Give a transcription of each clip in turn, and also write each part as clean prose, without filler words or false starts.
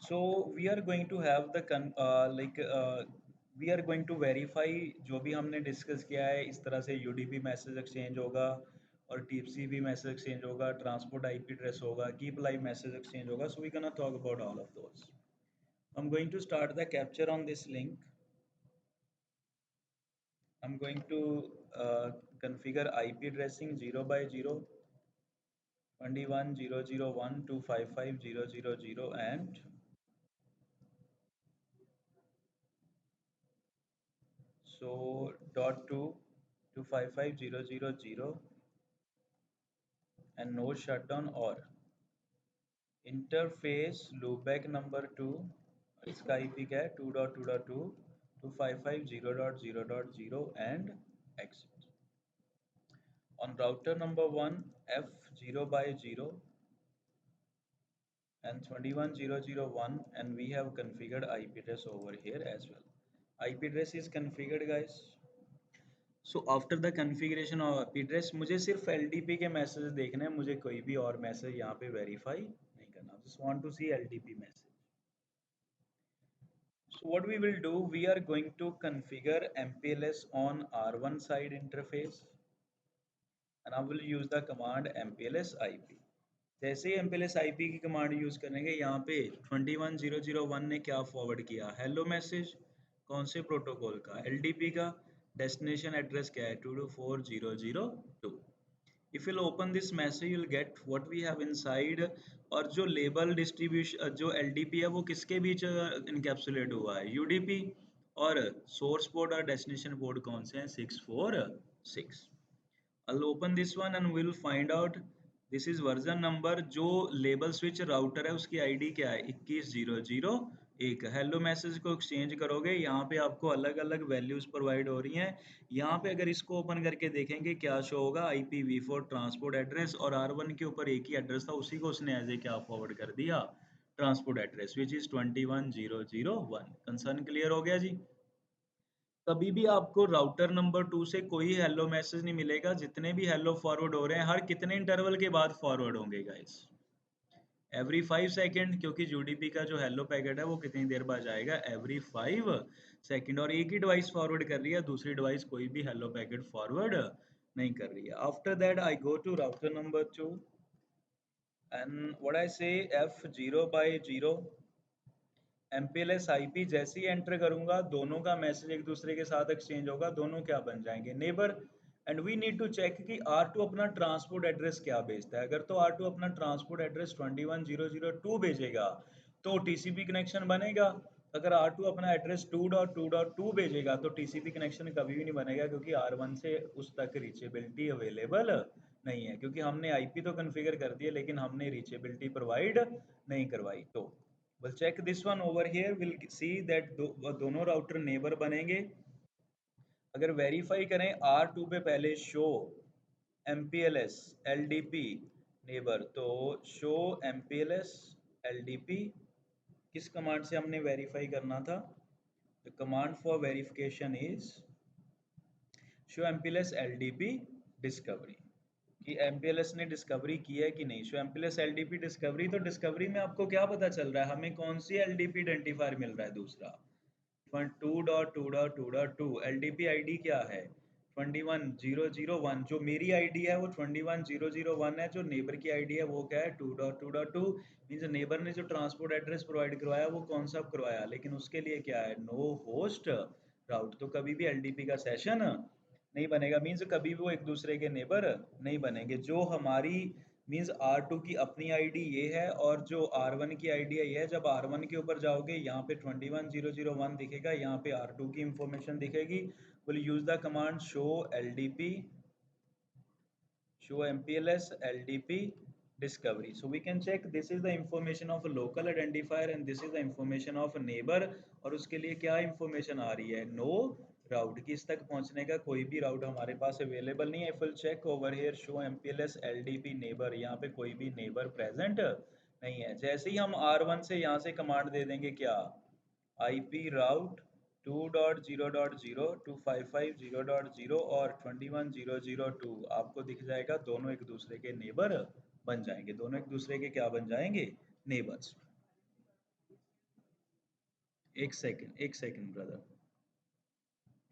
So we are going to have the we are going to verify जो भी हमने discuss किया है। इस तरह से यूडीपी मैसेज एक्सचेंज होगा और टीसीपी मैसेज एक्सचेंज होगा, ट्रांसपोर्ट आईपी एड्रेस होगा, कीप लाइव मैसेज एक्सचेंज होगा। So we can talk about all of those. I'm going to start the capture on this link. I'm going to configure IP addressing 0 by 0, 21.001.255.0.0.0 and so dot 2 255.0.0.0 and no shutdown or interface loopback number 2। इसका IP क्या है 2.2.2 255.0.0.0 and exit on router number 1 F0 by 0 and 21.0.0.1 and we have configured IP address over here as well। IP address is configured guys। So after the configuration of IP address मुझे सिर्फ LDP के message देखने हैं, मुझे कोई भी और message यहाँ पे वेरीफाई नहीं करना। Just want to see LDP message. So what we will do, we are going to configure MPLS on R1 side interface and I will use the command MPLS IP। जैसे ही MPLS IP की command use करेंगे, यहाँ पे 21.0.0.1 ने क्या forward किया, hello message. कौन से प्रोटोकॉल का, LDP का। डेस्टिनेशन एड्रेस क्या है 224.0.0.2। if you'll open this message you'll get what we have inside। और जो लेबल डिस्ट्रीब्यूशन जो LDP है वो किसके बीच इनकैप्सुलेट हुआ है, UDP। और सोर्स पोर्ट और डेस्टिनेशन पोर्ट कौन से हैं, 646। I'll open this one and we'll find out this is version number। जो लेबल स्विच राउटर है उसकी आईडी क्या है 21.0.0.1। हेलो मैसेज को एक्सचेंज करोगे, यहाँ पे आपको अलग अलग वैल्यूज प्रोवाइड हो रही हैं। यहाँ पे अगर इसको ओपन करके देखेंगे क्या शो होगा, IPv4 ट्रांसपोर्ट एड्रेस, और R1 के ऊपर एक ही एड्रेस था, उसी को उसने एज ए क्या फॉरवर्ड कर दिया, transport address which is 21.0.0.1। Concern clear हो गया जी। कभी भी आपको राउटर नंबर 2 से कोई हेलो मैसेज नहीं मिलेगा। जितने भी हेलो फॉरवर्ड हो रहे हैं, हर कितने इंटरवल के बाद फॉरवर्ड होंगे गाइस, एवरी 5 सेकेंड। क्योंकि यूडीपी का जो हेलो पैकेट है वो कितनी देर बाद जाएगा, एवरी 5 सेकेंड। और एक ही डिवाइस फॉरवर्ड कर रही है, दूसरी डिवाइस कोई भी हेलो पैकेट फॉरवर्ड नहीं कर रही है। After that I go to router number 2 and what I say F0/0 MPLS IP जैसे ही एंटर करूंगा, दोनों का मैसेज एक दूसरे के साथ एक्सचेंज होगा, दोनों क्या बन जाएंगे, neighbour. And we need to check कि R2 अपना ट्रांसपोर्ट एड्रेस क्या भेजता है। अगर तो R2 अपना ट्रांसपोर्ट एड्रेस 21.0.0.2 भेजेगा तो TCP कनेक्शन बनेगा। अगर R2 अपना एड्रेस 2.2.2 भेजेगा तो TCP कनेक्शन कभी भी नहीं बनेगा, क्योंकि R1 से उस तक रीचेबिलिटी अवेलेबल नहीं है। क्योंकि हमने IP तो कन्फिगर कर दिया लेकिन हमने रीचेबिलिटी प्रोवाइड नहीं करवाई। तो we'll check this one over here। we'll see that दोनों राउटर नेबर बनेंगे। अगर वेरीफाई करें R2 पे पहले शो MPLS LDP नेबर, तो शो MPLS LDP किस कमांड से हमने वेरीफाई करना था, the command for verification is show MPLS LDP discovery. कि MPLS ने डिस्कवरी की है कि नहीं। शो MPLS LDP डिस्कवरी, तो डिस्कवरी में आपको क्या पता चल रहा है, हमें कौन सी LDP आइडेंटिफायर मिल रहा है, दूसरा 2.2.2.2। LDP आईडी क्या है 21.0.0.1। जो मेरी आईडी है वो 21.0.0.1 है, जो नेबर की आईडी है वो क्या है 2.2.2। मींस नेबर ने जो ट्रांसपोर्ट एड्रेस प्रोवाइड करवाया वो कौन सा करवाया, लेकिन उसके लिए क्या है, नो होस्ट राउट। तो कभी भी LDP का सेशन नहीं बनेगा। मींस कभी भी वो एक दूसरे के नेबर नहीं बनेंगे। जो हमारी मींस R2 की अपनी आईडी ये है और जो R1 की आईडी है ये है। जब R1 के ऊपर जाओगे यहाँ पे 21.0.0.1 दिखेगा, यहाँ पे R2 की इंफॉर्मेशन दिखेगी। Will use the command show LDP show MPLS LDP discovery। So we can check this is the information of a local identifier and this is the information of a neighbor। और उसके लिए क्या information आ रही है, no राउट, कि इस तक पहुंचने का कोई भी राउट हमारे पास अवेलेबल नहीं है। If will check over here show MPLS LDP neighbour, यहाँ पे कोई भी नेबर प्रेजेंट नहीं है। जैसे ही हम R1 से यहाँ से कमांड दे देंगे क्या, IP route 2.0.0 to 550.0 और 21.0.0.2 आपको दिख जाएगा। दोनों एक दूसरे के नेबर बन जाएंगे, दोनों एक दूसरे के क्या बन जाएंगे, नेबर्स। एक second brother,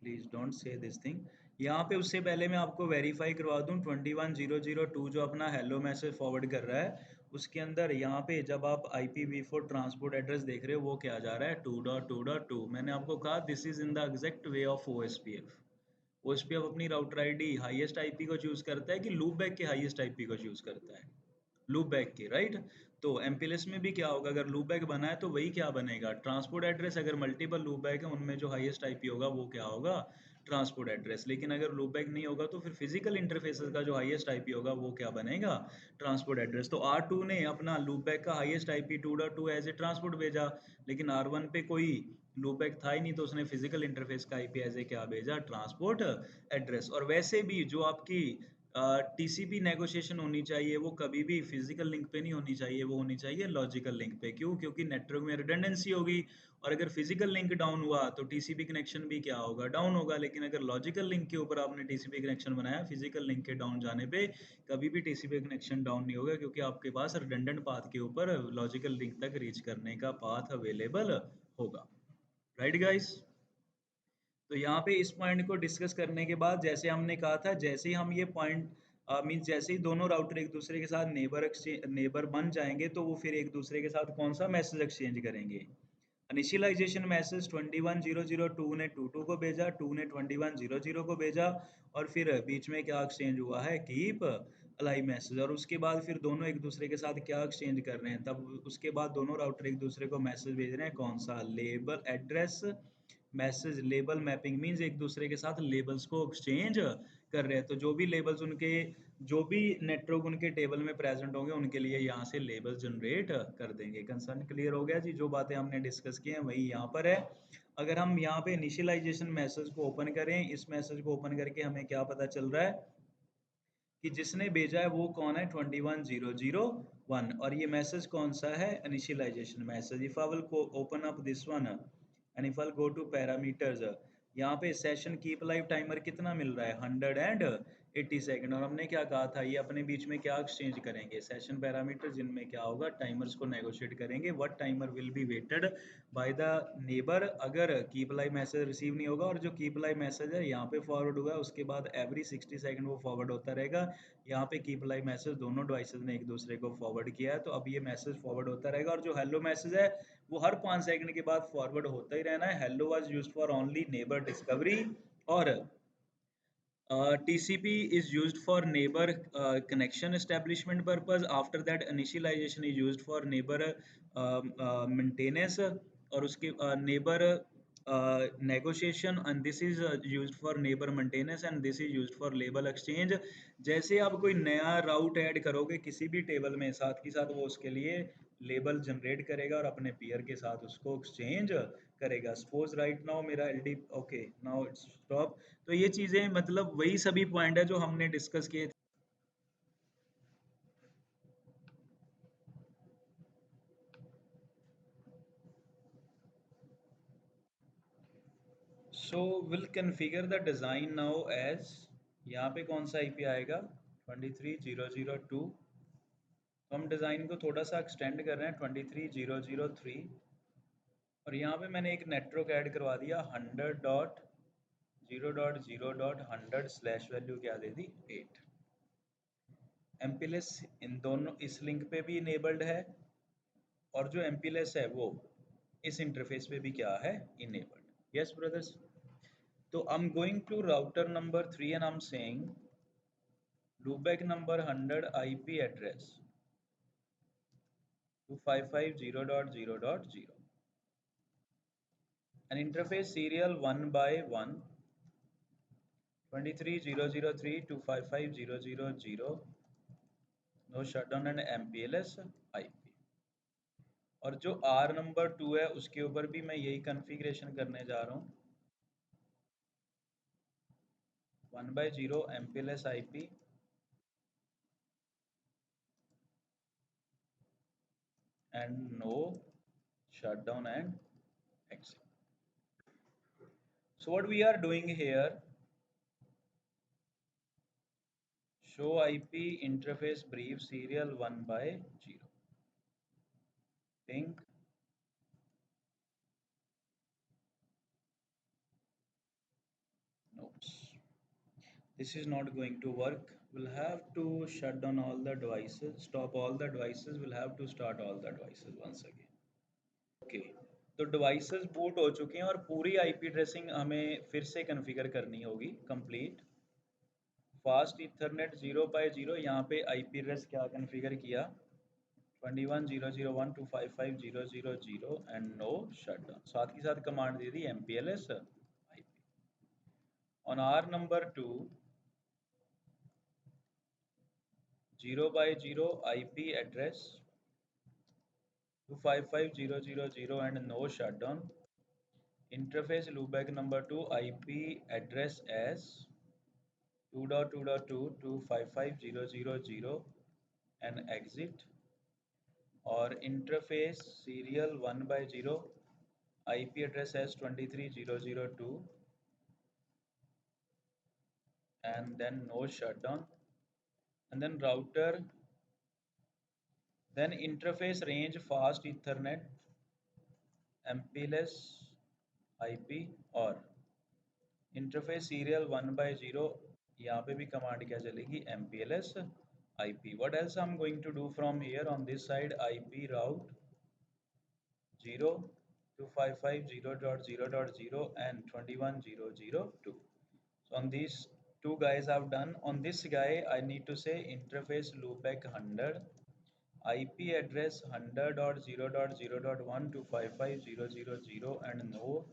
please don't say this thing. यहाँ पे उससे पहले मैं आपको वेरीफाई करवा दूं, 21002 जो अपना हेलो मैसेज फॉरवर्ड कर रहा है, उसके अंदर यहाँ पे जब आप IPv4 ट्रांसपोर्ट एड्रेस देख रहे हो वो क्या जा रहा है, 2.2.2। मैंने आपको कहा this is in the exact way of OSPF। OSPF अपनी राउटर आईडी हाईएस्ट आईपी को चूज करता है कि लूप बैक के हाईएस्ट आईपी को चूज करता है, लूप बैक की, राइट। तो एमपीएलएस में भी क्या होगा, अगर लूप बैक बना है तो वही क्या बनेगा, ट्रांसपोर्ट एड्रेस। अगर मल्टीपल लूप बैक है उनमें जो हाईएस्ट आईपी होगा वो क्या होगा, ट्रांसपोर्ट एड्रेस। लेकिन अगर लूप बैक नहीं होगा तो फिर फिजिकल इंटरफेसेस का जो हाईएस्ट आईपी होगा वो क्या बनेगा, ट्रांसपोर्ट एड्रेस। तो R2 ने अपना लूप बैक का highest IP 2.2 as a transport भेजा, लेकिन R1 पे कोई लूप बैक था ही नहीं तो उसने फिजिकल इंटरफेस का आईपी एज ए क्या भेजा, ट्रांसपोर्ट एड्रेस। और वैसे भी जो आपकी टीसीपी नेगोशिएशन होनी चाहिए वो कभी भी फिजिकल लिंक पे नहीं होनी चाहिए, वो होनी चाहिए लॉजिकल लिंक पे। क्यों? क्योंकि नेटवर्क में रिडंडेंसी होगी, और अगर फिजिकल लिंक डाउन हुआ तो टीसीपी कनेक्शन भी क्या होगा, डाउन होगा। लेकिन अगर लॉजिकल लिंक के ऊपर आपने टीसीपी कनेक्शन बनाया, फिजिकल लिंक के डाउन जाने पे कभी भी टीसीपी कनेक्शन डाउन नहीं होगा, क्योंकि आपके पास रिडंडेंट पाथ के ऊपर लॉजिकल लिंक तक रीच करने का पाथ अवेलेबल होगा, राइट गाइस। तो यहाँ पे इस पॉइंट को डिस्कस करने के बाद, जैसे हमने कहा था, जैसे ही हम ये पॉइंट मीन्स जैसे ही दोनों राउटर एक दूसरे के साथ नेबर बन जाएंगे तो वो फिर एक दूसरे के साथ कौन सा मैसेज एक्सचेंज करेंगे, इनिशियलाइजेशन मैसेज। 21002 ने 22 को भेजा, 2 ने 2100 को भेजा, और फिर बीच में क्या एक्सचेंज हुआ है, कीप अलाइव मैसेज। और उसके बाद फिर दोनों एक दूसरे के साथ क्या एक्सचेंज कर रहे हैं, तब उसके बाद दोनों राउटर एक दूसरे को मैसेज भेज रहे हैं, कौन सा, label address message label mapping. Means एक दूसरे के साथ लेबल्स को एक्सचेंज कर रहे हैं। तो जो भी लेबल्स उनके, जो भी नेटवर्क उनके टेबल में प्रेजेंट होंगे उनके लिए यहाँ से लेबल जनरेट कर देंगे। कंसर्न क्लियर हो गया जी? जो बातें हमने डिस्कस की हैं वही यहाँ पर है। अगर हम यहाँ पे इनिशियलाइजेशन मैसेज को ओपन करें, इस मैसेज को ओपन करके हमें क्या पता चल रहा है कि जिसने भेजा है वो कौन है, 21001। और ये मैसेज कौन सा है, initialization message. If I will open up this one and if I go to parameters, यहाँ पे सेशन कीप लाइव टाइमर कितना मिल रहा है, 180 सेकंड। और हमने क्या कहा था, ये अपने बीच में क्या एक्सचेंज करेंगे, सेशन पैरामीटर, जिनमें क्या होगा, टाइमर्स को नेगोशिएट करेंगे। What timer will be waited by the neighbour अगर कीप लाइव मैसेज रिसीव नहीं होगा, और जो कीप लाइव मैसेज है यहाँ पे फॉरवर्ड हुआ है उसके बाद एवरी 60 सेकंड वो फॉरवर्ड होता रहेगा। यहाँ पे कीप लाइव मैसेज दोनों डिवाइसेस ने एक दूसरे को फॉरवर्ड किया है, तो अब ये मैसेज फॉरवर्ड होता रहेगा। और जो हेलो मैसेज है वो हर 5 सेकंड के बाद फॉरवर्ड होता ही रहना है। Hello was used for only neighbour discovery, और TCP is used for neighbor connection establishment purpose. After that, initialization is used for neighbor maintenance, और उसके neighbor negotiation, and this is used for neighbor maintenance, and this is used for label exchange। जैसे आप कोई नया route add करोगे किसी भी table में, साथ ही साथ वो उसके लिए लेबल जनरेट करेगा और अपने पीयर के साथ उसको एक्सचेंज करेगा। सपोज राइट नाउ मेरा LD, okay now it's stop. तो ये चीजें मतलब वही सभी पॉइंट है जो हमने डिस्कस किए थे। So will configure the design now as, यहाँ पे कौन सा आईपी आएगा, 23002। तो हम डिजाइन को थोड़ा सा एक्सटेंड कर रहे हैं, 23003। और यहाँ पे मैंने एक नेटवर्क ऐड करवा दिया, 100.0.0.100 स्लैश वैल्यू क्या दे दी, 8। एमपीलेस इन दोनों इस लिंक पे भी इनेबल्ड है, और जो एमपीलेस है वो इस इंटरफेस पे भी क्या है, इनेबल्ड। Yes brothers. तो I am going to router number 3 and I am saying loopback number 100 IP address to 550.0.0 and interface serial 1 by 1, 23003 to 55000, no shutdown and MPLS IP। और जो R नंबर 2 है उसके ऊपर भी मैं यही कॉन्फ़िगरेशन करने जा रहा हूँ, 1/0 MPLS IP and no shutdown and exit। So what we are doing here, show IP interface brief serial 1/0, ping this is not going to work. We'll have to shut down all the devices, stop all the devices, we'll have to start all the devices once again. Okay, तो devices boot हो चुके हैं और पूरी IP addressing हमें फिर से configure करनी होगी कंप्लीट। फास्ट ईथरनेट 0x0, यहाँ पे आईपी एड्रेस क्या कॉन्फ़िगर किया, 21.001.255.0.0.0 एंड नो शटडाउन, साथ ही साथ command they the mpls ip on R number 2 0x0 IP address 255.0.0.0 and no shutdown. Interface loopback number 2 IP address as 2.2.2.255.0.0.0 and exit, or interface serial 1x0 IP address as 23.0.0.2 and then no shutdown, and then router, then interface range fast ethernet mpls IP और interface serial 1x0, यहाँ पे भी command क्या चलेगी, mpls IP. What else I'm going to do from here on this side, IP route 0 to 550.0.0 and 21.0.0.2. So on these two guys I've done. On this guy I need to say interface loopback 100, IP address 100.0.0.1 to 550.0.0 and no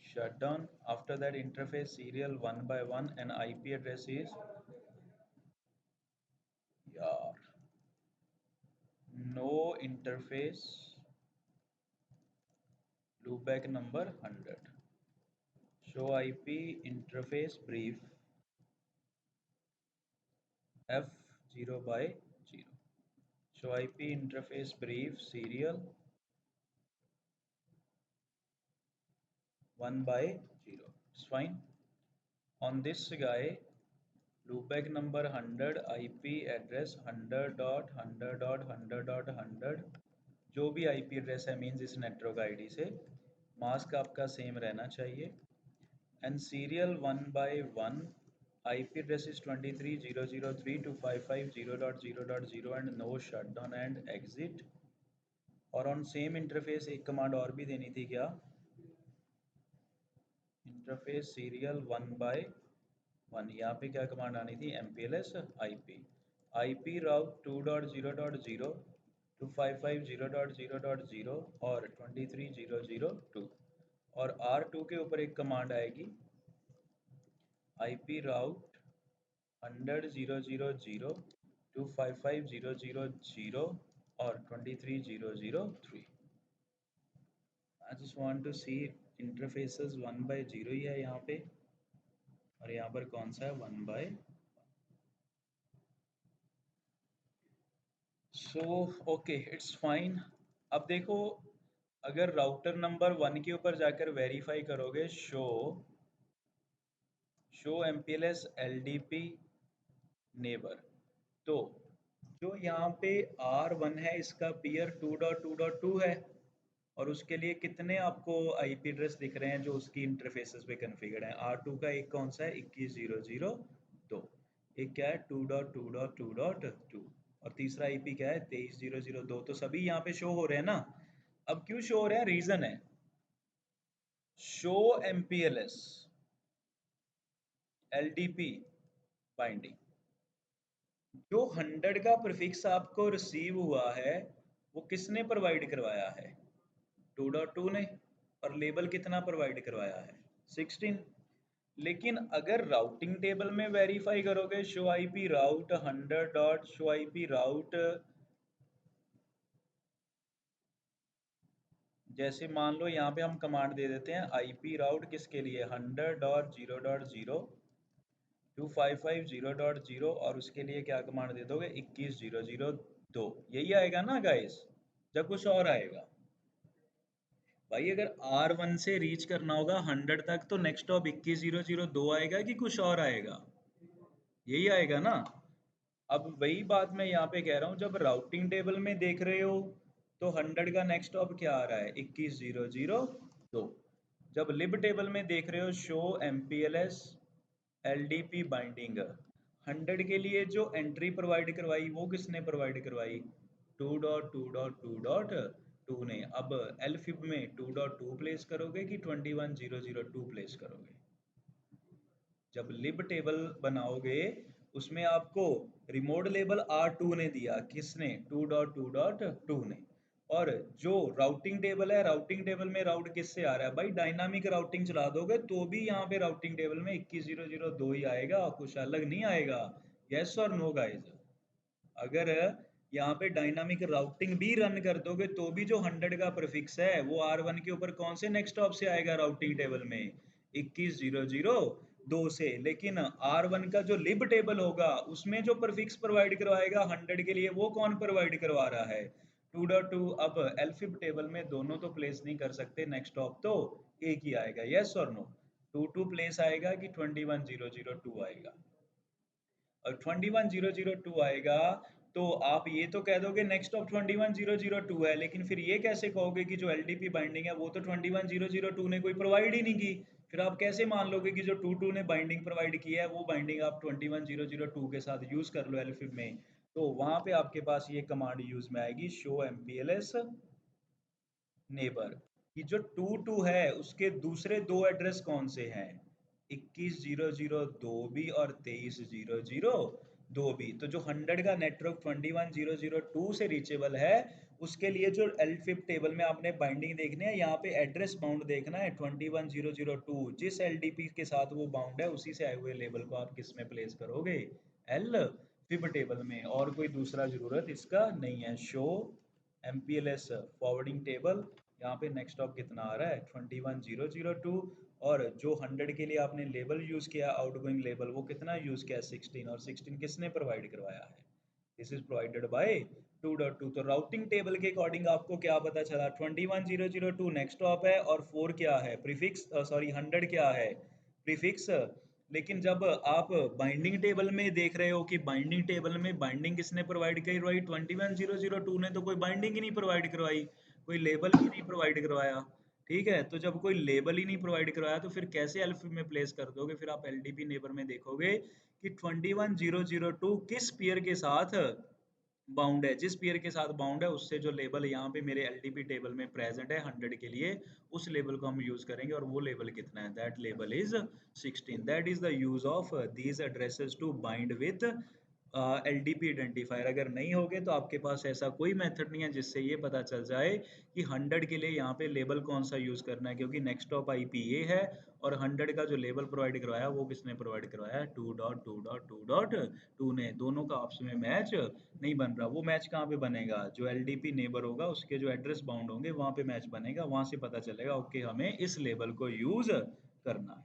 shutdown. After that interface serial 1x1 and IP address is yaar, no interface loopback number 100. Show IP interface brief F0x0. Show IP interface brief serial 1x0. It's fine. On this guy loopback number 100, IP address 100.100.100.100, जो भी IP address है means इस network ID से mask आपका same रहना चाहिए, and serial 1x1 IP address is 23.0.0.3 to 550.0.0.0 and no shutdown and exit, और on same interface एक कमांड और भी देनी थी क्या, इंटरफेस सीरियल 1x1, यहाँ पे क्या कमांड आनी थी, mpls IP route 2.0.0 to 550.0.0.0 और 23.0.0.2, और R2 के ऊपर एक कमांड आएगी IP route 100.0.0.0 to 550.0.0.0 और 23.0.0.3. I just want to see interfaces 1x0 ही है यहाँ पे, और यहाँ पर कौन सा है 1x. So okay it's fine. अब देखो अगर राउटर नंबर 1 के ऊपर जाकर वेरीफाई करोगे शो mpls ldp नेबर, तो जो यहाँ पे R1 है इसका पीयर 2.2.2 है, और उसके लिए कितने आपको IP एड्रेस दिख रहे हैं जो उसकी इंटरफेसेस पे कॉन्फ़िगर्ड हैं, R2 का एक कौन सा है 21.0.0.2, एक क्या है 2.2.2.2, और तीसरा IP क्या है 23.0.0.2. तो सभी यहाँ पे शो हो रहे हैं ना. अब क्यों शो हो रहे हैं, रीजन है शो MPLS LDP बाइंडिंग. जो 100 का प्रीफिक्स आपको रिसीव हुआ है वो किसने प्रोवाइड करवाया है, 2.2 ने, और लेबल कितना प्रोवाइड करवाया है 16. लेकिन अगर राउटिंग टेबल में वेरीफाई करोगे शो IP राउट 100 डॉट शो IP राउट, जैसे मान लो यहाँ पे हम कमांड दे देते हैं IP राउट किसके लिए 100.0.0 to 550.0 और उसके लिए क्या कमांड दे दोगे 21.0.0.2. यही आएगा ना गाइस, जब कुछ और आएगा भाई, अगर R1 से रीच करना होगा 100 तक तो नेक्स्ट स्टॉप 21.0.0.2 आएगा कि कुछ और आएगा, यही आएगा ना. अब वही बात मैं यहाँ पे कह रहा हूँ, जब राउटिंग टेबल में देख रहे हो तो 100 का नेक्स्ट स्टॉप क्या आ रहा है 21.0.0.2. जब लिब टेबल में देख रहे हो शो MPLS LDP बाइंडिंग 100 के लिए जो एंट्री प्रोवाइड करवाई वो किसने प्रोवाइड करवाई? 2.2.2.2 ने। अब एलफिब में 2.2 प्लेस करोगे कि 21002 प्लेस करोगे? जब लिब टेबल बनाओगे उसमें आपको रिमोट लेबल R2 ने दिया, किसने? 2.2.2 ने। और जो राउटिंग टेबल है, राउटिंग टेबल में राउट किससे आ रहा है भाई? डायनामिक राउटिंग चला दोगे तो भी यहाँ पे राउटिंग टेबल में 21002 ही आएगा, कुछ अलग नहीं आएगा। यस और नो गाइज? अगर यहाँ पे डायनामिक राउटिंग भी रन कर दोगे तो भी जो 100 का प्रीफिक्स है वो R1 के ऊपर कौन से नेक्स्ट हॉप से आएगा राउटिंग टेबल में? 21002 से। लेकिन R1 का जो लिब टेबल होगा उसमें जो प्रीफिक्स प्रोवाइड करवाएगा 100 के लिए, वो कौन प्रोवाइड करवा रहा है? 2.2। अब एलफिब टेबल में दोनों तो प्लेस नहीं कर सकते, नेक्स्ट हॉप तो एक ही आएगा। यस और नो? 2 प्लेस आएगा कि 21002 आएगा? और 21002 आएगा तो आप ये तो कह दोगे नेक्स्ट ऑफ 21002 है, लेकिन फिर ये कैसे कहोगे कि जो एलडीपी बाइंडिंग है वो तो 21002 ने कोई प्रोवाइड ही नहीं की? फिर आप कैसे मान लोगे कि जो 22 ने बाइंडिंग प्रोवाइड की है वो बाइंडिंग आप 21002 के साथ यूज कर लो एलफिब में? तो वहां पे आपके पास ये कमांड यूज में आएगी, शो एमपीएलएस नेबर। कि जो 22 है उसके दूसरे दो एड्रेस कौन से हैं? 21002 और 23002 तो जो 100 का नेटवर्क 21002 से रीचेबल है उसके लिए जो एलफिब टेबल में आपने बाइंडिंग देखनी है, यहाँ पे एड्रेस बाउंड देखना है 21002। जिस एलडीपी के साथ वो बाउंड है उसी से आए हुए लेबल को आप किस में प्लेस करोगे? एल फिब टेबल में। और कोई दूसरा जरूरत इसका नहीं है। शो एमपीएलएस फॉरवर्डिंग टेबल, यहाँ पे नेक्स्ट ऑफ कितना आ रहा है? 21002। और जो 100 के लिए आपने लेबल यूज किया आउटगोइंग लेबल, वो कितना यूज किया? 16। और 16 किसने प्रोवाइड करवाया है? This is provided by 2.2। तो राउटिंग टेबल के अकॉर्डिंग आपको क्या पता चला? 21002 नेक्स्ट ऑफ है और 4 क्या है? प्रीफिक्स, सॉरी 100 क्या है? प्रीफिक्स। लेकिन जब आप बाइंडिंग टेबल में देख रहे हो कि बाइंडिंग टेबल में बाइंडिंग किसने प्रोवाइड करवाई? 21002 ने तो कोई बाइंडिंग ही नहीं प्रोवाइड करवाई, कोई लेबल ही नहीं प्रोवाइड करवाया। ठीक है, तो जब कोई लेबल ही नहीं प्रोवाइड करवाया तो फिर कैसे एल्फिब में प्लेस कर दोगे? फिर आप एलडीपी नेबर में देखोगे कि 21002 किस पेयर के साथ बाउंड है। जिस पेयर के साथ बाउंड है उससे जो लेबल यहाँ पे मेरे एलडीपी टेबल में प्रेजेंट है 100 के लिए, उस लेबल को हम यूज करेंगे। और वो लेबल कितना है? That label is 16। That is the use of these addresses to bind with LDP identifier. अगर नहीं होगे तो आपके पास ऐसा कोई मेथड नहीं है जिससे ये पता चल जाए कि 100 के लिए यहाँ पे लेबल कौन सा यूज करना है, क्योंकि नेक्स्ट ऑफ आईपी ये है और 100 का जो लेबल प्रोवाइड करवाया वो किसने प्रोवाइड करवाया? 2.2.2.2 ने। दोनों का आपस में मैच नहीं बन रहा। वो मैच कहाँ पे बनेगा? जो एलडीपी नेबर होगा उसके जो एड्रेस बाउंड होंगे वहां पे मैच बनेगा, वहां से पता चलेगा ओके हमें इस लेबल को यूज करना है।